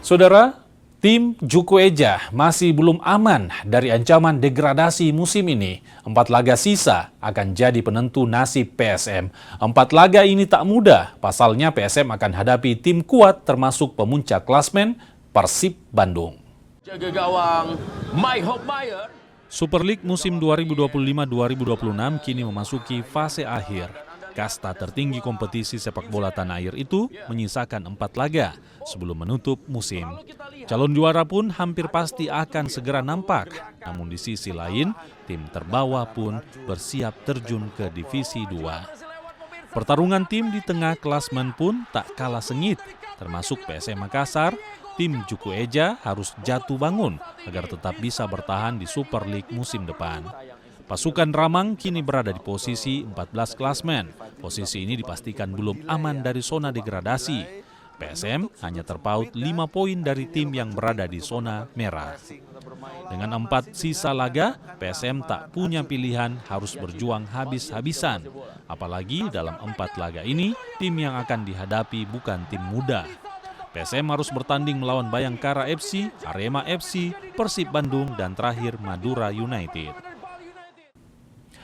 Saudara, tim Juku Eja masih belum aman dari ancaman degradasi musim ini. 4 laga sisa akan jadi penentu nasib PSM. 4 laga ini tak mudah, pasalnya PSM akan hadapi tim kuat termasuk pemuncak klasmen Persib Bandung. Jaga gawang, My Hope Mayer. Super League musim 2025-2026 kini memasuki fase akhir. Kasta tertinggi kompetisi sepak bola tanah air itu menyisakan 4 laga sebelum menutup musim. Calon juara pun hampir pasti akan segera nampak. Namun di sisi lain, tim terbawa pun bersiap terjun ke Divisi 2. Pertarungan tim di tengah klasmen pun tak kalah sengit, termasuk PSM Makassar. Tim Juku Eja harus jatuh bangun agar tetap bisa bertahan di Super League musim depan. Pasukan Ramang kini berada di posisi 14 klasmen. Posisi ini dipastikan belum aman dari zona degradasi. PSM hanya terpaut 5 poin dari tim yang berada di zona merah. Dengan 4 sisa laga, PSM tak punya pilihan, harus berjuang habis-habisan. Apalagi dalam 4 laga ini, tim yang akan dihadapi bukan tim mudah. PSM harus bertanding melawan Bayangkara FC, Arema FC, Persib Bandung, dan terakhir Madura United.